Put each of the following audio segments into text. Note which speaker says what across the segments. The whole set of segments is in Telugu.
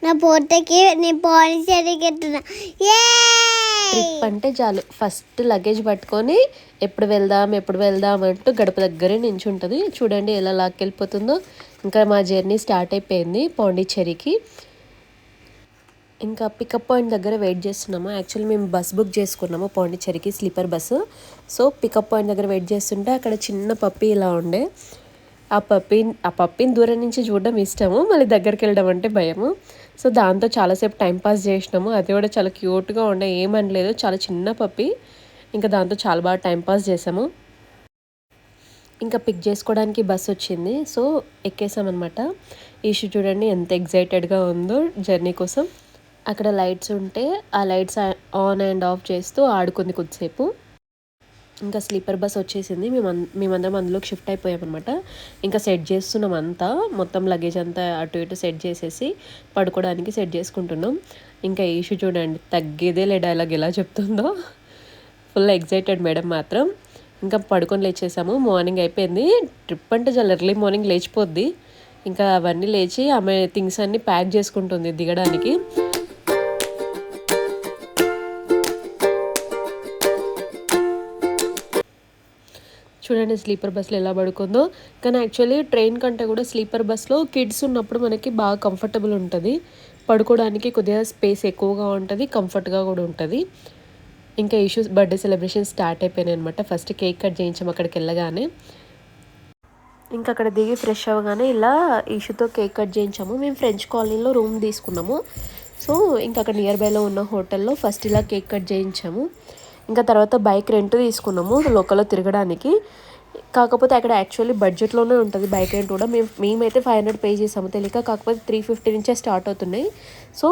Speaker 1: నా పూటకి నీ పాండిచేరికి వెళ్తున్నా.
Speaker 2: ట్రిప్ అంటే చాలు ఫస్ట్ లగేజ్ పట్టుకొని ఎప్పుడు వెళ్దాం అంటూ గడప దగ్గరే నించుంటుంది. చూడండి ఎలా లాక్కెళ్ళిపోతుందో. ఇంకా మా జర్నీ స్టార్ట్ అయిపోయింది పాండిచ్చేరికి. ఇంకా పికప్ పాయింట్ దగ్గర వెయిట్ చేస్తున్నాము. యాక్చువల్లీ మేము బస్ బుక్ చేసుకున్నాము పాండిచ్చేరికి, sleeper bus. So pickup point దగ్గర వెయిట్ చేస్తుంటే అక్కడ చిన్న పప్పి ఇలా ఉండే. ఆ పప్పిని దూరం నుంచి చూడడం ఇష్టము, మళ్ళీ దగ్గరికి వెళ్ళడం అంటే భయము. సో దాంతో చాలాసేపు టైంపాస్ చేసినాము. అది కూడా చాలా క్యూట్గా ఉండే, ఏమనలేదు, చాలా చిన్న పప్పి. ఇంకా దాంతో చాలా బాగా టైంపాస్ చేసాము. ఇంకా పిక్ చేసుకోవడానికి బస్ వచ్చింది. సో ఎక్కేసామన్నమాట. ఈషు చూడండి ఎంత ఎగ్జైటెడ్గా ఉందో జర్నీ కోసం. అక్కడ లైట్స్ ఉంటే ఆ లైట్స్ ఆన్ అండ్ ఆఫ్ చేస్తూ ఆడుకుంది కొద్దిసేపు. ఇంకా స్లీపర్ బస్ వచ్చేసింది. మేమందరం అందులోకి షిఫ్ట్ అయిపోయామన్నమాట. ఇంకా సెట్ చేస్తున్నాం అంతా, మొత్తం లగేజ్ అంతా అటు ఇటు సెట్ చేసేసి పడుకోవడానికి సెట్ చేసుకుంటున్నాం. ఇంకా ఈషు చూడండి తగ్గేదేలే డైలాగ్ ఎలా చెప్తుందో. ఫుల్ ఎగ్జైటెడ్ మేడం మాత్రం. ఇంకా పడుకొని లేచేసాము. మార్నింగ్ అయిపోయింది. ట్రిప్ అంటే చాలా ఎర్లీ మార్నింగ్ లేచిపోద్ది. ఇంకా అవన్నీ లేచి ఆమె థింగ్స్ అన్నీ ప్యాక్ చేసుకుంటుంది దిగడానికి. చూడండి స్లీపర్ బస్లో ఎలా పడుకుందో. కానీ యాక్చువల్లీ ట్రైన్ కంటే కూడా స్లీపర్ బస్లో కిడ్స్ ఉన్నప్పుడు మనకి బాగా కంఫర్టబుల్ ఉంటుంది. పడుకోవడానికి కొద్దిగా స్పేస్ ఎక్కువగా ఉంటుంది, కంఫర్ట్గా కూడా ఉంటుంది. ఇంకా ఇష్యూస్ బర్త్డే సెలబ్రేషన్ స్టార్ట్ అయిపోయినాయి అనమాట. ఫస్ట్ కేక్ కట్ చేయించాము అక్కడికి వెళ్ళగానే. ఇంకా అక్కడ దిగి ఫ్రెష్ అవ్వగానే ఇలా ఇష్యూతో కేక్ కట్ చేయించాము. మేము ఫ్రెంచ్ కాలనీలో రూమ్ తీసుకున్నాము. సో ఇంకా అక్కడ నియర్ బైలో ఉన్న హోటల్లో ఫస్ట్ ఇలా కేక్ కట్ చేయించాము. ఇంకా తర్వాత బైక్ రెంట్ తీసుకున్నాము లోకల్లో తిరగడానికి. కాకపోతే అక్కడ యాక్చువల్లీ బడ్జెట్లోనే ఉంటుంది బైక్ రెంట్ కూడా. మేమైతే 500 పే చేసాము తెలియక. కాకపోతే 350 నుంచే స్టార్ట్ అవుతున్నాయి. సో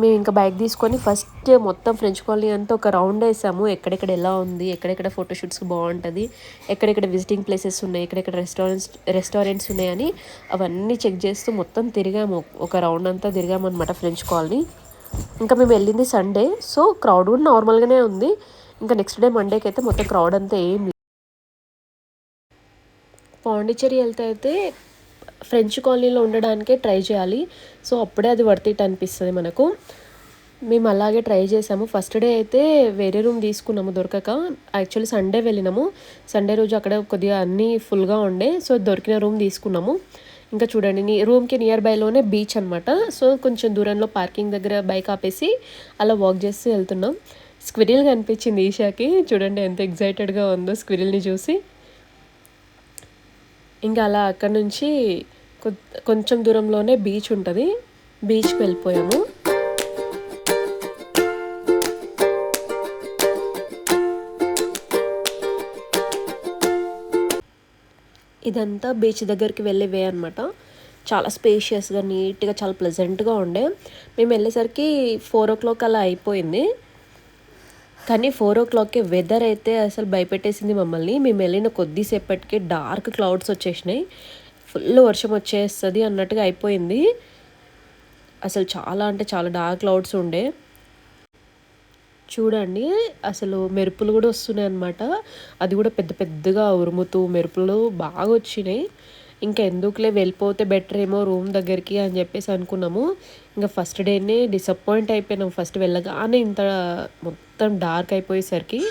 Speaker 2: మేము ఇంకా బైక్ తీసుకొని ఫస్ట్ మొత్తం ఫ్రెంచ్ కాలనీ అంతా ఒక రౌండ్ వేసాము. ఎక్కడెక్కడ ఎలా ఉంది, ఎక్కడెక్కడ ఫోటోషూట్స్కి బాగుంటుంది, ఎక్కడెక్కడ విజిటింగ్ ప్లేసెస్ ఉన్నాయి, ఎక్కడెక్కడ రెస్టారెంట్స్ ఉన్నాయని అవన్నీ చెక్ చేస్తూ మొత్తం తిరిగాము. ఒక రౌండ్ అంతా తిరిగాము అనమాట ఫ్రెంచ్ కాలనీ. ఇంకా మేము వెళ్ళింది సండే. సో క్రౌడ్ కూడా నార్మల్గానే ఉంది. ఇంకా నెక్స్ట్ డే మండేకి అయితే మొత్తం క్రౌడ్ అంతా ఏం. పాండిచ్చేరి వెళ్తే అయితే ఫ్రెంచ్ కాలనీలో ఉండడానికే ట్రై చేయాలి. సో అప్పుడే అది వర్త్ ఇట్ అనిపిస్తుంది మనకు. మేము అలాగే ట్రై చేసాము. ఫస్ట్ డే అయితే వేరే రూమ్ తీసుకున్నాము దొరకక. యాక్చువల్లీ సండే వెళ్ళినాము. సండే రోజు అక్కడ కొద్దిగా అన్నీ ఫుల్గా ఉండే. సో దొరికిన రూమ్ తీసుకున్నాము. ఇంకా చూడండి రూమ్కి నియర్ బైలోనే బీచ్ అనమాట. సో కొంచెం దూరంలో పార్కింగ్ దగ్గర బైక్ ఆపేసి అలా వాక్ చేస్తూ వెళ్తున్నాం. స్క్విరిల్ కనిపించింది ఈషాకి. చూడండి ఎంత ఎగ్జైటెడ్గా ఉందో స్క్విరిల్ని చూసి. ఇంకా అలా అక్కడ నుంచి కొంచెం దూరంలోనే బీచ్ ఉంటుంది. బీచ్కి వెళ్ళిపోయాము. ఇదంతా బీచ్ దగ్గరికి వెళ్ళే వే అనమాట. చాలా స్పేషియస్గా, నీట్గా, చాలా ప్లెజెంట్గా ఉండే. మేము వెళ్ళేసరికి 4 o'clock అలా అయిపోయింది. కానీ 4 o'clockకే వెదర్ అయితే అసలు భయపెట్టేసింది మమ్మల్ని. మేము వెళ్ళిన కొద్దిసేపటికి డార్క్ క్లౌడ్స్ వచ్చేసినాయి. ఫుల్ వర్షం వచ్చేస్తుంది అన్నట్టుగా అయిపోయింది. అసలు చాలా అంటే చాలా డార్క్ క్లౌడ్స్ ఉండే. చూడండి అసలు మెరుపులు కూడా వస్తున్నాయి అన్నమాట. అది కూడా పెద్ద పెద్దగా ఉరుముతూ మెరుపులు బాగా వచ్చినాయి. ఇంకా ఎందుకులే వెళ్ళిపోతే బెటర్ ఏమో రూమ్ దగ్గరికి అని చెప్పేసి అనుకున్నాము. ఇంకా ఫస్ట్ డేనే డిసప్పాయింట్ అయిపోయినాం. ఫస్ట్ వెళ్ళగానే ఇంత మొత్తం డార్క్ అయిపోయేసరికి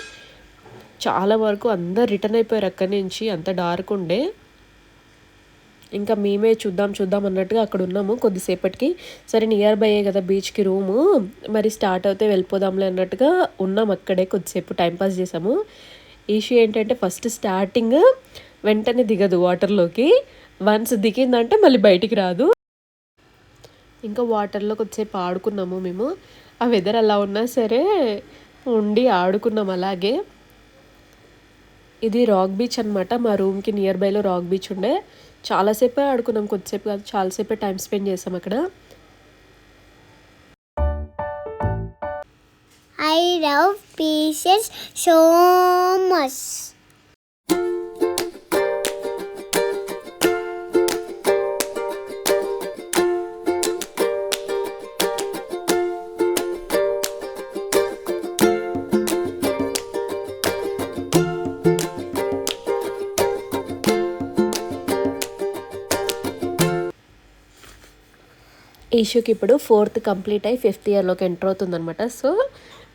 Speaker 2: చాలా వరకు అందరు రిటర్న్ అయిపోయారు అక్కడి నుంచి, అంత డార్క్ ఉండే. ఇంకా మేమే చూద్దాం అన్నట్టుగా అక్కడ ఉన్నాము కొద్దిసేపటికి. సరే నియర్ బైయే కదా బీచ్కి రూము, మరి స్టార్ట్ అవుతే వెళ్ళిపోదాంలే అన్నట్టుగా ఉన్నాం అక్కడే. కొద్దిసేపు టైంపాస్ చేసాము. ఇష్యూ ఏంటంటే ఫస్ట్ స్టార్టింగ్ వెంటనే దిగదు వాటర్లోకి. వన్స్ దిగిందంటే మళ్ళీ బయటికి రాదు. ఇంకా వాటర్లో కొద్దిసేపు ఆడుకున్నాము మేము. ఆ వెదర్ అలా ఉన్నా సరే ఉండి ఆడుకున్నాం అలాగే. ఇది రాక్ బీచ్ అనమాట. మా రూమ్కి నియర్ బైలో రాక్ బీచ్ ఉండే. చాలాసేపే ఆడుకున్నాం, కొద్దిసేపు కాదు చాలాసేపే టైం స్పెండ్ చేసాం అక్కడ.
Speaker 1: I love beaches so much.
Speaker 2: ఈషుకి ఇప్పుడు 4th కంప్లీట్ అయ్యి 5th ఇయర్లోకి ఎంటర్ అవుతుందనమాట. సో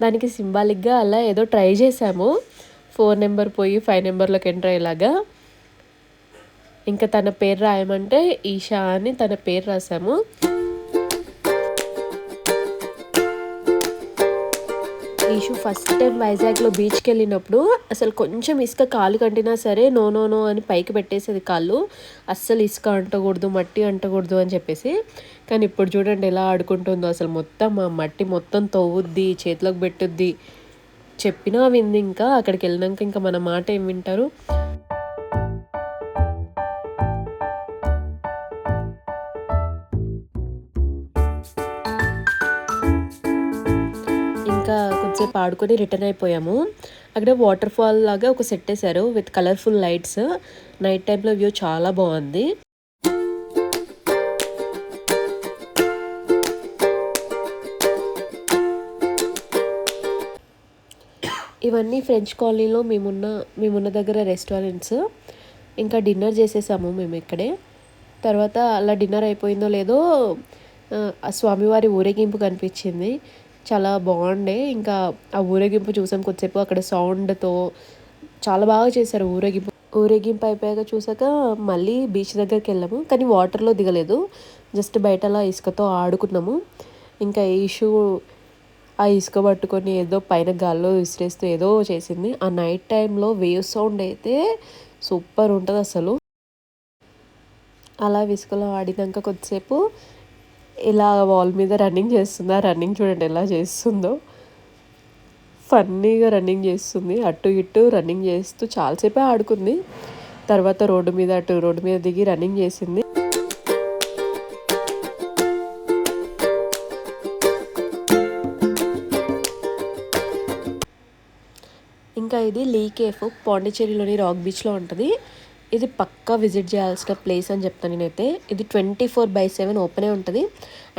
Speaker 2: దానికి సింబాలిక్గా అలా ఏదో ట్రై చేసాము, 4 నెంబర్ పోయి 5 నెంబర్లోకి ఎంటర్ అయ్యేలాగా. ఇంకా తన పేరు రాయమంటే ఈషా అని తన పేరు రాసాము. ఈషు ఫస్ట్ టైం వైజాగ్లో బీచ్కి వెళ్ళినప్పుడు అసలు కొంచెం ఇసుక కాలు కంటినా సరే నో నో నో అని పైకి పెట్టేసేది కాళ్ళు, అస్సలు ఇసుక అంటకూడదు మట్టి అంటకూడదు అని చెప్పేసి. కానీ ఇప్పుడు చూడండి ఎలా ఆడుకుంటుందో, అసలు మొత్తం ఆ మట్టి మొత్తం తవ్వుద్ది, చేతిలోకి పెట్టుద్ది. చెప్పినా వింది, ఇంకా అక్కడికి వెళ్ళినాక ఇంకా మన మాట ఏం వింటారు. ఇంకా కొద్దిసేపు ఆడుకొని రిటర్న్ అయిపోయాము. అక్కడ వాటర్ ఫాల్ లాగా ఒక సెట్ వేశారు విత్ కలర్ఫుల్ లైట్స్. నైట్ టైంలో వ్యూ చాలా బాగుంది. ఇవన్నీ ఫ్రెంచ్ కాలనీలో మేమున్న దగ్గర రెస్టారెంట్స్. ఇంకా డిన్నర్ చేసేసాము మేము ఇక్కడే. తర్వాత అలా డిన్నర్ అయిపోయిందో లేదో ఆ స్వామివారి ఊరేగింపు కనిపించింది, చాలా బాగుండే. ఇంకా ఆ ఊరేగింపు చూసాం కొద్దిసేపు, అక్కడ సౌండ్తో చాలా బాగా చేశారు ఊరేగింపు అయిపోయాక చూసాక మళ్ళీ బీచ్ దగ్గరికి వెళ్ళాము. కానీ వాటర్లో దిగలేదు, జస్ట్ బయట అలా ఇసుకతో ఆడుకున్నాము. ఇంకా ఈషు ఆ ఇసుక పట్టుకొని ఏదో పైన గాల్లో విసిరేస్తూ ఏదో చేసింది. ఆ నైట్ టైంలో వేవ్ సౌండ్ అయితే సూపర్ ఉంటుంది అసలు. అలా ఇసుకలో ఆడినాక కొద్దిసేపు ఇలా వాల్ మీద రన్నింగ్ చేస్తుంది. ఆ రన్నింగ్ చూడండి ఎలా చేస్తుందో, ఫన్నీగా రన్నింగ్ చేస్తుంది, అటు ఇటు రన్నింగ్ చేస్తూ చాలాసేపే ఆడుకుంది. తర్వాత రోడ్డు మీద దిగి రన్నింగ్ చేసింది. ఇంకా ఇది లీ కేఫ్ పాండిచ్చేరిలోని రాక్ బీచ్లో ఉంటుంది. ఇది పక్కా విజిట్ చేయాల్సిన ప్లేస్ అని చెప్తాను నేనైతే. ఇది 24/7 ఓపెనే ఉంటుంది.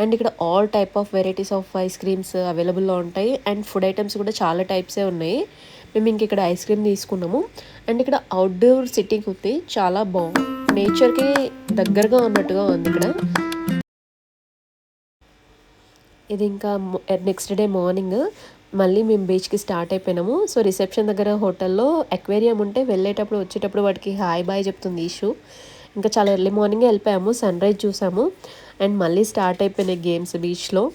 Speaker 2: అండ్ ఇక్కడ all type of varieties of ice creams అవైలబుల్లో ఉంటాయి. అండ్ ఫుడ్ ఐటమ్స్ కూడా చాలా టైప్సే ఉన్నాయి. మేము ఇంక ఇక్కడ ఐస్ క్రీమ్ తీసుకున్నాము. అండ్ ఇక్కడ అవుట్డోర్ సిట్టింగ్ ఉంది, చాలా బాగుంది, నేచర్కి దగ్గరగా ఉన్నట్టుగా ఉంది ఇక్కడ. ఇది ఇంకా నెక్స్ట్ డే మార్నింగ్ మళ్ళీ మేము బీచ్కి స్టార్ట్ అయిపోయినాము. సో రిసెప్షన్ దగ్గర హోటల్లో అక్వేరియం ఉంటే వెళ్ళేటప్పుడు వచ్చేటప్పుడు వాటికి హాయ్ బాయ్ చెప్తుంది ఈషు. ఇంకా చాలా ఎర్లీ మార్నింగే వెళ్ళిపోయాము, సన్ రైజ్ చూసాము. అండ్ మళ్ళీ స్టార్ట్ అయిపోయినాయి గేమ్స్ బీచ్లో.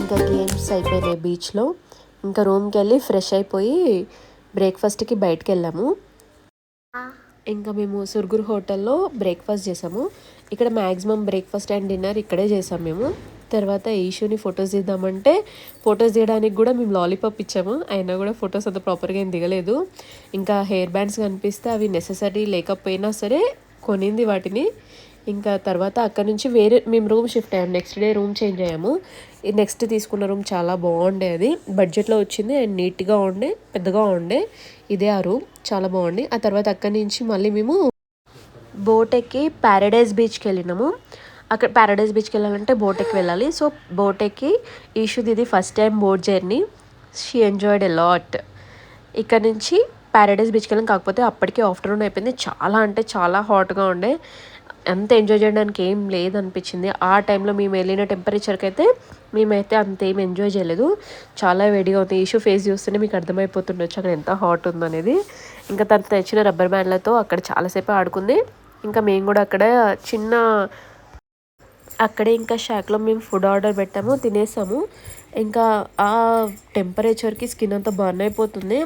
Speaker 2: ఇంకా గేమ్స్ అయిపోయినాయి బీచ్లో. ఇంకా రూమ్కి వెళ్ళి ఫ్రెష్ అయిపోయి బ్రేక్ఫాస్ట్కి బయటకు వెళ్ళాము. ఇంకా మేము సుర్గుర్ హోటల్లో బ్రేక్ఫాస్ట్ చేసాము. ఇక్కడ మ్యాక్సిమం బ్రేక్ఫాస్ట్ అండ్ డిన్నర్ ఇక్కడే చేసాము మేము. తర్వాత ఈషుని ఫొటోస్ తీద్దామంటే ఫొటోస్ తీయడానికి కూడా మేము లాలీపాప్ ఇచ్చాము, అయినా కూడా ఫొటోస్ అంత ప్రాపర్గా ఏం దిగలేదు. ఇంకా హెయిర్ బ్యాండ్స్ కనిపిస్తే అవి నెససరీ లేకపోయినా సరే కొనింది వాటిని. ఇంకా తర్వాత అక్కడ నుంచి మేము రూమ్ షిఫ్ట్ అయ్యాము, నెక్స్ట్ డే రూమ్ చేంజ్ అయ్యాము. నెక్స్ట్ తీసుకున్న రూమ్ చాలా బాగుండే, అది బడ్జెట్లో వచ్చింది అండ్ నీట్గా ఉండే, పెద్దగా ఉండే. ఇదే ఆ రూమ్, చాలా బాగుంది. ఆ తర్వాత అక్కడి నుంచి మళ్ళీ మేము బోట్ ఎక్కి ప్యారడైజ్ బీచ్కి వెళ్ళినాము. అక్కడ ప్యారడైజ్ బీచ్కి వెళ్ళాలంటే బోట్ ఎక్కి వెళ్ళాలి. సో బోట్ ఎక్కి ఈషుది ఇది first time boat journey, she enjoyed a lot. ఇక్కడ నుంచి ప్యారడైజ్ బీచ్కి వెళ్ళాం, కాకపోతే అప్పటికి ఆఫ్టర్నూన్ అయిపోయింది. చాలా అంటే చాలా హాట్గా ఉండే, అంత ఎంజాయ్ చేయడానికి ఏం లేదనిపించింది. ఆ టైంలో మేము వెళ్ళిన టెంపరేచర్కి అయితే మేమైతే అంతేం ఎంజాయ్ చేయలేదు, చాలా వేడిగా ఉంది. ఇష్యూ ఫేస్ చూస్తేనే మీకు అర్థమైపోతుండొచ్చు అక్కడ ఎంత హాట్ ఉందనేది. ఇంకా తను తెచ్చిన రబ్బర్ బ్యాండ్లతో అక్కడ చాలాసేపు ఆడుకుంది. ఇంకా మేము కూడా అక్కడే ఇంకా షాక్లో మేము ఫుడ్ ఆర్డర్ పెట్టాము, తినేసాము. ఇంకా ఆ టెంపరేచర్కి స్కిన్ అంతా బర్న్ అయిపోతుంది.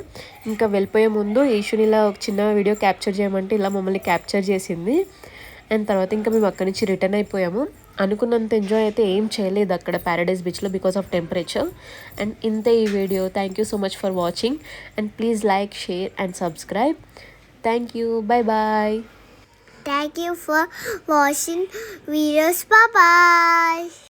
Speaker 2: ఇంకా వెళ్ళిపోయే ముందు ఈషుని ఇలా ఒక చిన్న వీడియో క్యాప్చర్ చేయమంటే ఇలా మమ్మల్ని క్యాప్చర్ చేసింది. అండ్ తర్వాత ఇంకా మేము అక్కడి నుంచి రిటర్న్ అయిపోయాము. అనుకున్నంత ఎంజాయ్ అయితే ఏం చేయలేదు అక్కడ ప్యారడైజ్ బీచ్లో బికాస్ ఆఫ్ టెంపరేచర్. అండ్ ఇంతే ఈ వీడియో. Thank you so much for watching and please like, share and subscribe. Thank you. Bye.
Speaker 1: Thank you for watching videos. Bye bye.